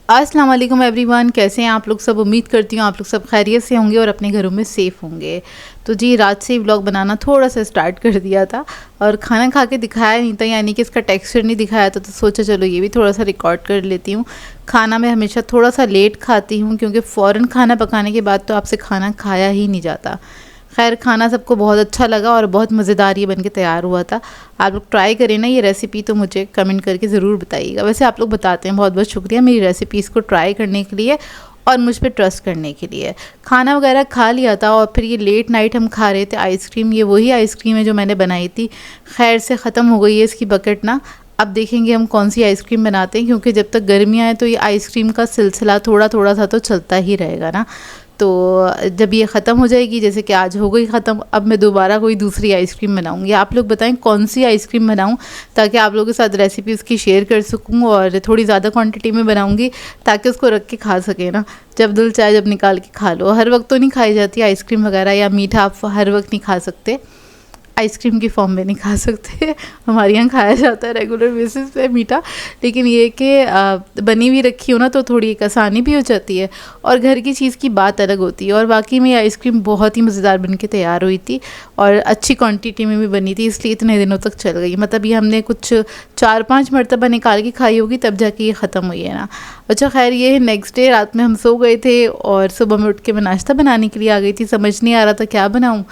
अस्सलाम वालेकुम एवरीवन, कैसे हैं आप लोग सब। उम्मीद करती हूँ आप लोग सब खैरियत से होंगे और अपने घरों में सेफ़ होंगे। तो जी रात से ही व्लॉग बनाना थोड़ा सा स्टार्ट कर दिया था और खाना खा के दिखाया नहीं था, यानी कि इसका टेक्सचर नहीं दिखाया था, तो सोचा चलो ये भी थोड़ा सा रिकॉर्ड कर लेती हूँ। खाना मैं हमेशा थोड़ा सा लेट खाती हूँ क्योंकि फ़ौरन खाना पकाने के बाद तो आपसे खाना खाया ही नहीं जाता। खैर खाना सबको बहुत अच्छा लगा और बहुत मज़ेदार ये बन के तैयार हुआ था। आप लोग ट्राई करें ना ये रेसिपी, तो मुझे कमेंट करके ज़रूर बताइएगा। वैसे आप लोग बताते हैं, बहुत बहुत शुक्रिया मेरी रेसिपीज़ को ट्राई करने के लिए और मुझ पे ट्रस्ट करने के लिए। खाना वगैरह खा लिया था और फिर ये लेट नाइट हम खा रहे थे आइसक्रीम। ये वही आइसक्रीम है जो मैंने बनाई थी, खैर से ख़त्म हो गई है इसकी बकेट ना। अब देखेंगे हम कौन सी आइसक्रीम बनाते हैं, क्योंकि जब तक गर्मियाँ हैं तो ये आइसक्रीम का सिलसिला थोड़ा थोड़ा सा तो चलता ही रहेगा ना। तो जब ये ख़त्म हो जाएगी, जैसे कि आज हो गई ख़त्म, अब मैं दोबारा कोई दूसरी आइसक्रीम बनाऊंगी। आप लोग बताएं कौन सी आइसक्रीम बनाऊं, ताकि आप लोगों के साथ रेसिपी उसकी शेयर कर सकूं और थोड़ी ज़्यादा क्वांटिटी में बनाऊंगी ताकि उसको रख के खा सकें ना। जब दिल चाहे जब निकाल के खा लो। हर वक्त तो नहीं खाई जाती आइसक्रीम वगैरह, या मीठा आप हर वक्त नहीं खा सकते, आइसक्रीम की फॉर्म में नहीं खा सकते। हमारे यहाँ खाया जाता है रेगुलर बेसिस पे मीठा, लेकिन ये कि बनी हुई रखी हो ना तो थोड़ी एक आसानी भी हो जाती है और घर की चीज़ की बात अलग होती है। और बाकी में आइसक्रीम बहुत ही मज़ेदार बन के तैयार हुई थी और अच्छी क्वांटिटी में भी बनी थी, इसलिए इतने दिनों तक चल गई। मतलब ये हमने कुछ 4-5 मरतबा निकाल के खाई होगी, तब जाके ये ख़त्म हुई है ना। अच्छा खैर ये है, नेक्स्ट डे रात में हम सो गए थे और सुबह में उठ के मैं नाश्ता बनाने के लिए आ गई थी। समझ नहीं आ रहा था क्या बनाऊँ।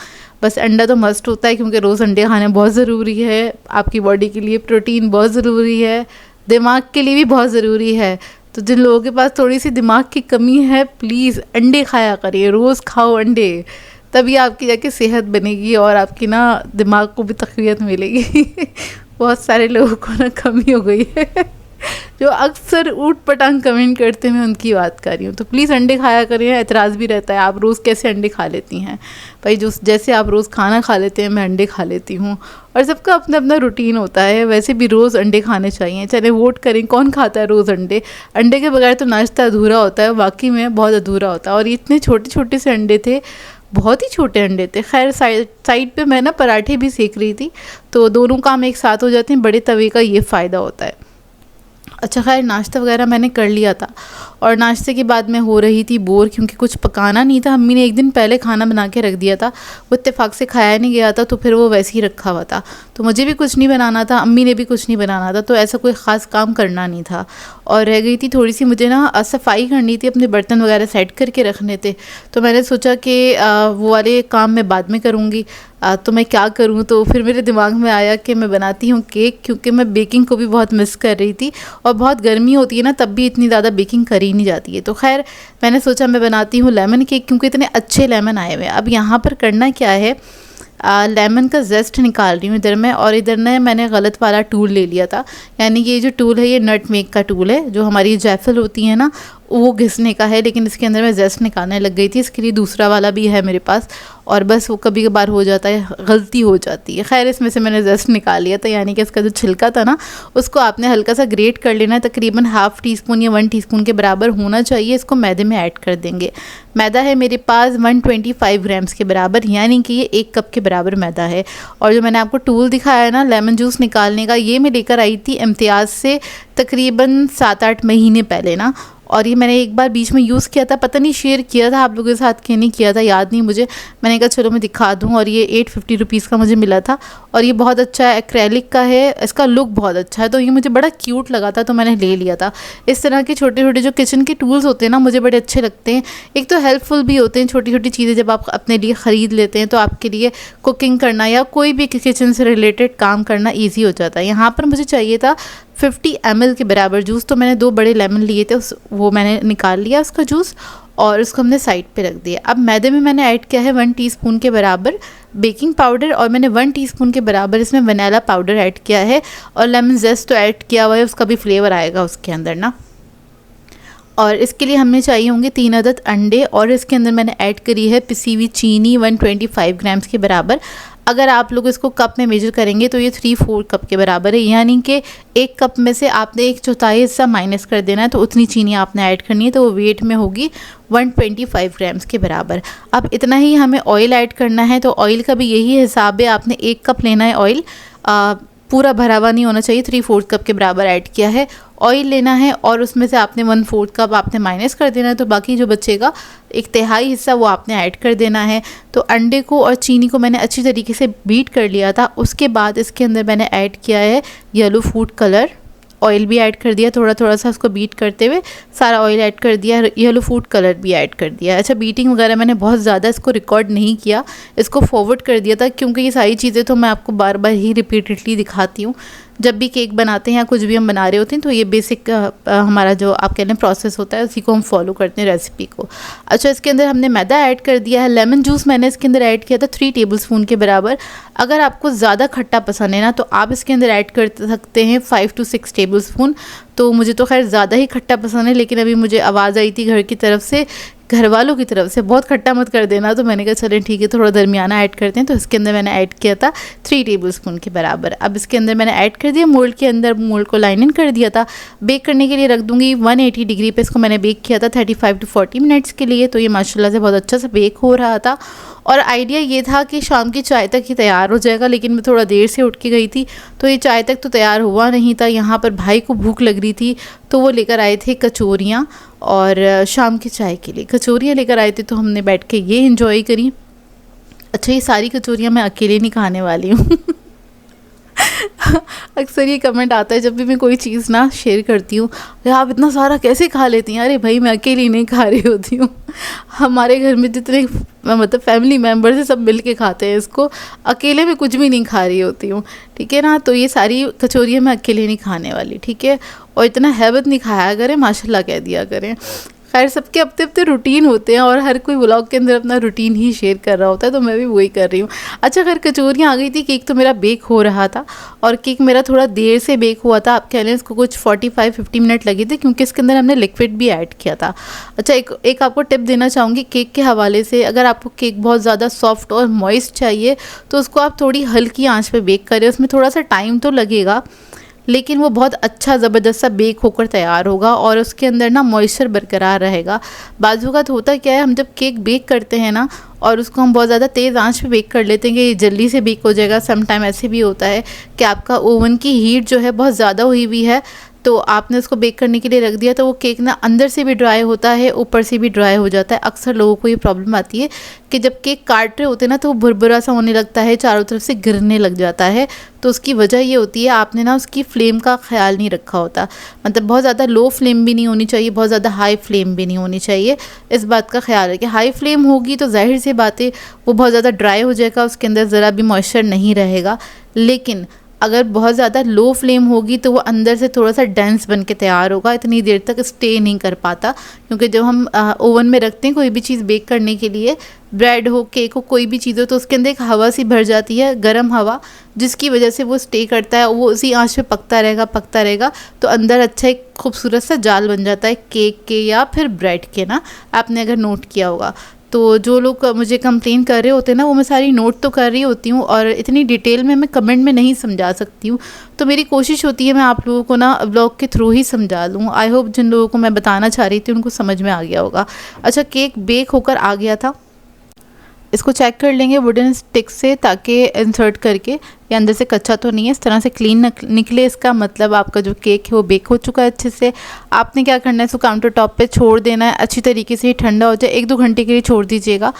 बस अंडा तो मस्ट होता है क्योंकि रोज़ अंडे खाने बहुत ज़रूरी है, आपकी बॉडी के लिए प्रोटीन बहुत ज़रूरी है, दिमाग के लिए भी बहुत ज़रूरी है। तो जिन लोगों के पास थोड़ी सी दिमाग की कमी है, प्लीज़ अंडे खाया करिए, रोज़ खाओ अंडे, तभी आपकी जाके सेहत बनेगी और आपकी ना दिमाग को भी तक़वियत मिलेगी। बहुत सारे लोगों को ना कमी हो गई है जो अक्सर ऊट पटांग कमेंट करते हैं, मैं उनकी बात कर रही हूँ। तो प्लीज़ अंडे खाया करें। एतराज़ भी रहता है आप रोज़ कैसे अंडे खा लेती हैं भाई, जो जैसे आप रोज़ खाना खा लेते हैं मैं अंडे खा लेती हूँ, और सबका अपना अपना रूटीन होता है। वैसे भी रोज़ अंडे खाने चाहिए। चले वोट करें कौन खाता है रोज़ अंडे। अंडे के बगैर तो नाश्ता अधूरा होता है, वाकई में बहुत अधूरा होता है। और इतने छोटे छोटे से अंडे थे, बहुत ही छोटे अंडे थे। खैर साइड पे मैं ना पराठे भी सेक रही थी, तो दोनों काम एक साथ हो जाते हैं। बड़े तवे का ये फ़ायदा होता है। अच्छा खैर नाश्ता वगैरह मैंने कर लिया था और नाश्ते के बाद मैं हो रही थी बोर, क्योंकि कुछ पकाना नहीं था। अम्मी ने एक दिन पहले खाना बना के रख दिया था, वो इत्तेफाक से खाया नहीं गया था, तो फिर वो वैसे ही रखा हुआ था। तो मुझे भी कुछ नहीं बनाना था, अम्मी ने भी कुछ नहीं बनाना था, तो ऐसा कोई ख़ास काम करना नहीं था। और रह गई थी थोड़ी सी मुझे ना सफाई करनी थी, अपने बर्तन वगैरह सेट करके रखने थे। तो मैंने सोचा कि वो वाले काम मैं बाद में करूँगी। तो मैं क्या करूँ, तो फिर मेरे दिमाग में आया कि मैं बनाती हूँ केक, क्योंकि मैं बेकिंग को भी बहुत मिस कर रही थी और बहुत गर्मी होती है ना, तब भी इतनी ज़्यादा बेकिंग करी नहीं जाती है। तो खैर मैंने सोचा मैं बनाती हूँ लेमन केक, क्योंकि इतने अच्छे लेमन आए हुए हैं। अब यहाँ पर करना क्या है, लेमन का जेस्ट निकाल रही हूँ इधर मैं, और इधर ने मैंने गलत वाला टूल ले लिया था। यानी कि ये जो टूल है ये नट मेक का टूल है, जो हमारी जायफल होती है ना वो घिसने का है, लेकिन इसके अंदर मैं जेस्ट निकालने लग गई थी। इसके लिए दूसरा वाला भी है मेरे पास, और बस वो कभी कभार हो जाता है, गलती हो जाती है। खैर इसमें से मैंने जेस्ट निकाल लिया था, यानी कि इसका जो छिलका था ना उसको आपने हल्का सा ग्रेट कर लेना है। तकरीबन ½ टीस्पून या 1 टीस्पून के बराबर होना चाहिए। इसको मैदे में ऐड कर देंगे। मैदा है मेरे पास 125 ग्राम्स के बराबर, यानी कि ये 1 कप के बराबर मैदा है। और जो मैंने आपको टूल दिखाया है ना लेमन जूस निकालने का, ये मैं लेकर आई थी इम्तियाज़ से तकरीबन 7-8 महीने पहले ना। और ये मैंने एक बार बीच में यूज़ किया था, पता नहीं शेयर किया था आप लोगों के साथ कि नहीं किया था, याद नहीं मुझे। मैंने कहा चलो मैं दिखा दूँ, और ये 850 रुपीज़ का मुझे मिला था और ये बहुत अच्छा है, एक्रेलिक का है, इसका लुक बहुत अच्छा है, तो ये मुझे बड़ा क्यूट लगा था, तो मैंने ले लिया था। इस तरह के छोटे छोटे जो किचन के टूल्स होते हैं ना मुझे बड़े अच्छे लगते हैं। एक तो हेल्पफुल भी होते हैं, छोटी छोटी चीज़ें जब आप अपने लिए ख़रीद लेते हैं तो आपके लिए कुकिंग करना या कोई भी किचन से रिलेटेड काम करना ईजी हो जाता है। यहाँ पर मुझे चाहिए था 50 ml के बराबर जूस, तो मैंने 2 बड़े लेमन लिए थे, वो मैंने निकाल लिया उसका जूस और उसको हमने साइड पे रख दिया। अब मैदे में मैंने ऐड किया है 1 टीस्पून के बराबर बेकिंग पाउडर, और मैंने 1 टीस्पून के बराबर इसमें वनीला पाउडर ऐड किया है, और लेमन जेस्ट तो ऐड किया हुआ है, उसका भी फ्लेवर आएगा उसके अंदर ना। और इसके लिए हमें चाहिए होंगे 3 अदद अंडे, और इसके अंदर मैंने ऐड करी है पिसी हुई चीनी 125 ग्राम्स के बराबर। अगर आप लोग इसको कप में मेजर करेंगे तो ये 3-4 कप के बराबर है, यानी कि 1 कप में से आपने 1/4 हिस्सा माइनस कर देना है, तो उतनी चीनी आपने ऐड करनी है, तो वो वेट में होगी 125 ग्राम्स के बराबर। अब इतना ही हमें ऑयल ऐड करना है, तो ऑयल का भी यही हिसाब है, आपने 1 कप लेना है ऑयल, पूरा भरा हुआ नहीं होना चाहिए, 3/4 कप के बराबर ऐड किया है। ऑयल लेना है और उसमें से आपने 1/4 कप आपने माइनस कर देना है, तो बाकी जो बचेगा 1/3 हिस्सा वो आपने ऐड कर देना है। तो अंडे को और चीनी को मैंने अच्छी तरीके से बीट कर लिया था। उसके बाद इसके अंदर मैंने ऐड किया है येलो फूड कलर, ऑयल भी ऐड कर दिया, थोड़ा थोड़ा सा उसको बीट करते हुए सारा ऑयल ऐड कर दिया, येलो फूड कलर भी ऐड कर दिया। अच्छा, बीटिंग वगैरह मैंने बहुत ज़्यादा इसको रिकॉर्ड नहीं किया, इसको फॉरवर्ड कर दिया था, क्योंकि ये सारी चीज़ें तो मैं आपको बार बार ही रिपीटेडली दिखाती हूँ। जब भी केक बनाते हैं या कुछ भी हम बना रहे होते हैं तो ये बेसिक हमारा जो आप कह लें प्रोसेस होता है, उसी को हम फॉलो करते हैं रेसिपी को। अच्छा, इसके अंदर हमने मैदा ऐड कर दिया है। लेमन जूस मैंने इसके अंदर ऐड किया था 3 टेबलस्पून के बराबर। अगर आपको ज़्यादा खट्टा पसंद है ना, तो आप इसके अंदर ऐड कर सकते हैं 5 to 6 टेबलस्पून। तो मुझे तो खैर ज़्यादा ही खट्टा पसंद है, लेकिन अभी मुझे आवाज़ आई थी घर की तरफ से, घर वालों की तरफ से, बहुत खट्टा मत कर देना, तो मैंने कहा चलें ठीक है, थोड़ा दरमियाना ऐड करते हैं। तो इसके अंदर मैंने ऐड किया था 3 टेबलस्पून के बराबर। अब इसके अंदर मैंने ऐड कर दिया मोल्ड के अंदर, मोल्ड को लाइन इन कर दिया था। बेक करने के लिए रख दूंगी 180 डिग्री पे, इसको मैंने बेक किया था 35 to 40 मिनट्स के लिए। तो ये माशाल्लाह से बहुत अच्छा से बेक हो रहा था और आइडिया ये था कि शाम की चाय तक ही तैयार हो जाएगा, लेकिन मैं थोड़ा देर से उठ के गई थी तो ये चाय तक तो तैयार हुआ नहीं था। यहाँ पर भाई को भूख लग रही थी तो वो लेकर आए थे कचौरियाँ, और शाम की चाय के लिए कचौरियाँ लेकर आए थे, तो हमने बैठ के ये इंजॉय करी। अच्छा, ये सारी कचौरियाँ मैं अकेले नहीं खाने वाली हूँ अक्सर ये कमेंट आता है जब भी मैं कोई चीज़ ना शेयर करती हूँ, आप इतना सारा कैसे खा लेती हैं? अरे भाई, मैं अकेली नहीं खा रही होती हूँ, हमारे घर में जितने मतलब फैमिली मेम्बर्स हैं सब मिल के खाते हैं इसको, अकेले में कुछ भी नहीं खा रही होती हूँ, ठीक है ना। तो ये सारी कचौरियाँ मैं अकेले नहीं खाने वाली, ठीक है। और इतना हैबत नहीं खाया करें, माशाल्लाह कह दिया करें। खैर, सबके अपने अपने रूटीन होते हैं और हर कोई व्लॉग के अंदर अपना रूटीन ही शेयर कर रहा होता है, तो मैं भी वही कर रही हूँ। अच्छा, खैर कचौरियाँ आ गई थी, केक तो मेरा बेक हो रहा था और केक मेरा थोड़ा देर से बेक हुआ था, आप कह लें इसको कुछ 45-50 मिनट लगे थे, क्योंकि इसके अंदर हमने लिक्विड भी ऐड किया था। अच्छा, एक आपको टिप देना चाहूँगी केक के हवाले से, अगर आपको केक बहुत ज़्यादा सॉफ्ट और मॉइस्ट चाहिए तो उसको आप थोड़ी हल्की आँच पर बेक करें, उसमें थोड़ा सा टाइम तो लगेगा, लेकिन वो बहुत अच्छा ज़बरदस्त सा बेक होकर तैयार होगा और उसके अंदर ना मॉइस्चर बरकरार रहेगा। बाज़ वक़्त होता क्या है, हम जब केक बेक करते हैं ना और उसको हम बहुत ज़्यादा तेज़ आंच पे बेक कर लेते हैं कि ये जल्दी से बेक हो जाएगा। सम टाइम ऐसे भी होता है कि आपका ओवन की हीट जो है बहुत ज़्यादा हुई हुई है, तो आपने उसको बेक करने के लिए रख दिया तो वो केक ना अंदर से भी ड्राई होता है, ऊपर से भी ड्राई हो जाता है। अक्सर लोगों को ये प्रॉब्लम आती है कि जब केक काट रहे होते हैं ना तो वो भुरभुरा सा होने लगता है, चारों तरफ से गिरने लग जाता है। तो उसकी वजह ये होती है आपने ना उसकी फ्लेम का ख्याल नहीं रखा होता, मतलब बहुत ज़्यादा लो फ्लेम भी नहीं होनी चाहिए, बहुत ज़्यादा हाई फ्लेम भी नहीं होनी चाहिए। इस बात का ख्याल है कि हाई फ्लेम होगी तो जाहिर सी बात है वो बहुत ज़्यादा ड्राई हो जाएगा, उसके अंदर ज़रा भी मॉइस्चर नहीं रहेगा। लेकिन अगर बहुत ज़्यादा लो फ्लेम होगी तो वो अंदर से थोड़ा सा डेंस बन के तैयार होगा, इतनी देर तक स्टे नहीं कर पाता। क्योंकि जब हम ओवन में रखते हैं कोई भी चीज़ बेक करने के लिए, ब्रेड हो, केक हो, कोई भी चीज़ हो, तो उसके अंदर एक हवा सी भर जाती है, गर्म हवा, जिसकी वजह से वो स्टे करता है, वो उसी आंच पे पकता रहेगा, तो अंदर अच्छा एक खूबसूरत सा जाल बन जाता है केक के या फिर ब्रेड के ना, आपने अगर नोट किया होगा। तो जो लोग मुझे कंप्लेन कर रहे होते हैं ना, वो मैं सारी नोट तो कर रही होती हूँ और इतनी डिटेल में मैं कमेंट में नहीं समझा सकती हूँ, तो मेरी कोशिश होती है मैं आप लोगों को ना ब्लॉग के थ्रू ही समझा दूँ। आई होप जिन लोगों को मैं बताना चाह रही थी उनको समझ में आ गया होगा। अच्छा, केक बेक होकर आ गया था, इसको चेक कर लेंगे वुडन स्टिक से, ताकि इंसर्ट करके ये अंदर से कच्चा तो नहीं है, इस तरह से क्लीन निकले, इसका मतलब आपका जो केक है वो बेक हो चुका है अच्छे से। आपने क्या करना है, इसको काउंटर टॉप पे छोड़ देना है, अच्छी तरीके से ठंडा हो जाए, 1-2 घंटे के लिए छोड़ दीजिएगा।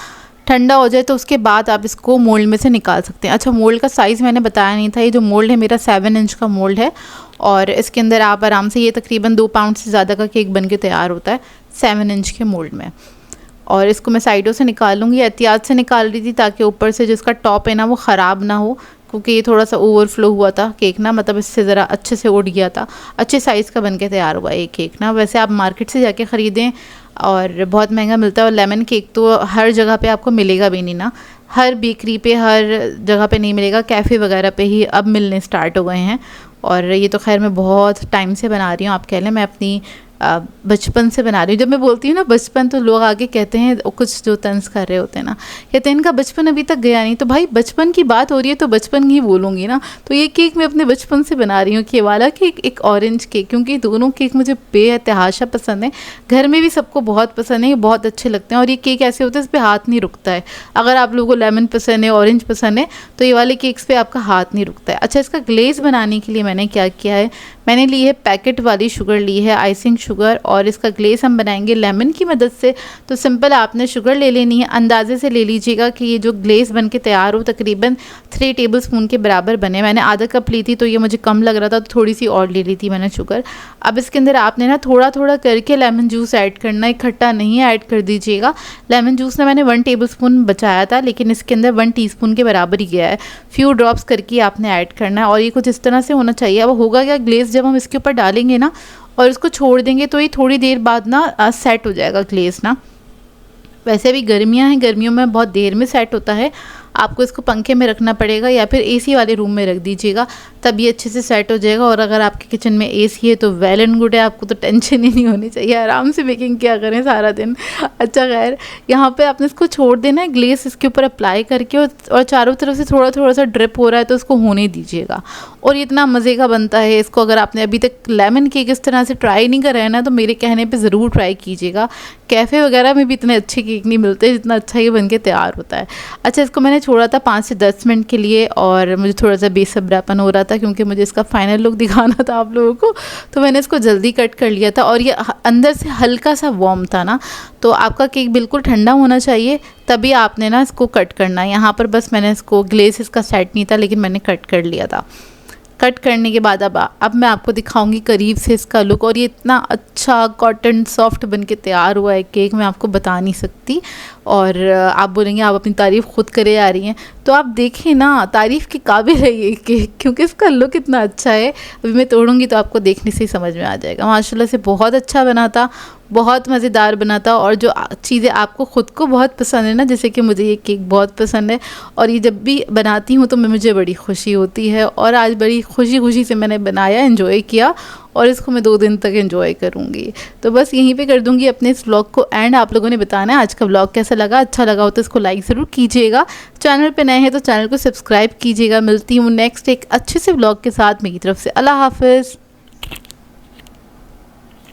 ठंडा हो जाए तो उसके बाद आप इसको मोल्ड में से निकाल सकते हैं। अच्छा, मोल्ड का साइज़ मैंने बताया नहीं था, ये जो मोल्ड है मेरा 7 इंच का मोल्ड है और इसके अंदर आप आराम से, ये तकरीबन 2 पाउंड से ज़्यादा का केक बन के तैयार होता है 7 इंच के मोल्ड में। और इसको मैं साइडों से निकाल लूँगी, एहतियात से निकाल रही थी ताकि ऊपर से जिसका टॉप है ना वो ख़राब ना हो, क्योंकि ये थोड़ा सा ओवरफ्लो हुआ था केक ना, मतलब इससे ज़रा अच्छे से उड़ गया था। अच्छे साइज़ का बन के तैयार हुआ ये केक ना। वैसे आप मार्केट से जाके ख़रीदें और बहुत महंगा मिलता है, और लेमन केक तो हर जगह पे आपको मिलेगा भी नहीं ना, हर बेकरी पे, हर जगह पे नहीं मिलेगा, कैफ़े वगैरह पे ही अब मिलने स्टार्ट हो गए हैं। और ये तो खैर मैं बहुत टाइम से बना रही हूँ, आप कह लें मैं अपनी बचपन से बना रही हूँ। जब मैं बोलती हूँ ना बचपन, तो लोग आगे कहते हैं, कुछ जो तंज कर रहे होते हैं ना, कहते हैं इनका बचपन अभी तक गया नहीं। तो भाई बचपन की बात हो रही है तो बचपन ही बोलूँगी ना। तो ये केक मैं अपने बचपन से बना रही हूँ, ये वाला केक, एक ऑरेंज केक, क्योंकि दोनों केक मुझे बेतहाशा पसंद है। घर में भी सबको बहुत पसंद है, ये बहुत अच्छे लगते हैं। और ये केक ऐसे होते हैं इस पर हाथ नहीं रुकता है। अगर आप लोगों को लेमन पसंद है, ऑरेंज पसंद है, तो ये वाले केक्स पे आपका हाथ नहीं रुकता है। अच्छा, इसका ग्लेज़ बनाने के लिए मैंने क्या किया है, मैंने ली है पैकेट वाली शुगर, ली है आइसिंग शुगर, और इसका ग्लेस हम बनाएंगे लेमन की मदद से। तो सिंपल आपने शुगर ले लेनी है, अंदाजे से ले लीजिएगा कि ये जो ग्लेस बन के तैयार हो तकरीबन 3 टेबलस्पून के बराबर बने। मैंने आधा कप ली थी तो ये मुझे कम लग रहा था, तो थोड़ी सी और ले ली थी मैंने शुगर। अब इसके अंदर आपने ना थोड़ा थोड़ा करके लेमन जूस ऐड करना है, इकट्ठा नहीं ऐड कर दीजिएगा। लेमन जूस ना मैंने 1 टेबलस्पून बचाया था, लेकिन इसके अंदर 1 टीस्पून के बराबर ही गया है। फ्यू ड्रॉप्स करके आपने ऐड करना है, और ये कुछ इस तरह से होना चाहिए। अब होगा क्या, ग्लेस जब हम इसके ऊपर डालेंगे ना और इसको छोड़ देंगे तो ये थोड़ी देर बाद ना सेट हो जाएगा ग्लेस ना। वैसे भी गर्मियां हैं, गर्मियों में बहुत देर में सेट होता है। आपको इसको पंखे में रखना पड़ेगा या फिर एसी वाले रूम में रख दीजिएगा, तब ये अच्छे से सेट हो जाएगा। और अगर आपके किचन में एसी है तो वेल एंड गुड है, आपको तो टेंशन ही नहीं होनी चाहिए, आराम से बेकिंग क्या करें सारा दिन। अच्छा खैर, यहाँ पे आपने इसको छोड़ देना है, ग्लेस इसके ऊपर अप्लाई करके, और चारों तरफ से थोड़ा थोड़ा सा ड्रिप हो रहा है तो इसको होने दीजिएगा। और इतना मज़े का बनता है। इसको अगर आपने अभी तक लेमन केक इस तरह से ट्राई नहीं करा है ना, तो मेरे कहने पे ज़रूर ट्राई कीजिएगा। कैफ़े वगैरह में भी इतने अच्छे केक नहीं मिलते जितना अच्छा ये बन के तैयार होता है। अच्छा, इसको मैंने छोड़ा था 5 से 10 मिनट के लिए, और मुझे थोड़ा सा बेसब्रापन हो रहा था क्योंकि मुझे इसका फाइनल लुक दिखाना था आप लोगों को, तो मैंने इसको जल्दी कट कर लिया था। और ये अंदर से हल्का सा वार्म था ना, तो आपका केक बिल्कुल ठंडा होना चाहिए, तभी आपने ना इसको कट करना है। यहाँ पर बस मैंने इसको, ग्लेस इसका सेट नहीं था लेकिन मैंने कट कर लिया था। कट करने के बाद अब मैं आपको दिखाऊंगी करीब से इसका लुक। और ये इतना अच्छा कॉटन सॉफ्ट बन के तैयार हुआ है केक, मैं आपको बता नहीं सकती। और आप बोलेंगे आप अपनी तारीफ़ खुद करे आ रही हैं, तो आप देखें ना, तारीफ़ के काबिल है ये केक, क्योंकि इसका लुक इतना अच्छा है। अभी मैं तोड़ूंगी तो आपको देखने से ही समझ में आ जाएगा। माशाल्लाह से बहुत अच्छा बना था, बहुत मज़ेदार बना था। और जो चीज़ें आपको ख़ुद को बहुत पसंद है ना, जैसे कि मुझे ये केक बहुत पसंद है, और ये जब भी बनाती हूँ तो मुझे बड़ी खुशी होती है। और आज बड़ी खुशी खुशी से मैंने बनाया, एंजॉय किया, और इसको मैं 2 दिन तक एंजॉय करूँगी। तो बस यहीं पे कर दूँगी अपने इस व्लॉग को एंड। आप लोगों ने बताना है आज का व्लॉग कैसा लगा। अच्छा लगा हो तो इसको लाइक ज़रूर कीजिएगा। चैनल पे नए हैं तो चैनल को सब्सक्राइब कीजिएगा। मिलती हूँ नेक्स्ट एक अच्छे से व्लॉग के साथ। मेरी तरफ से अल्लाह हाफ़िज़।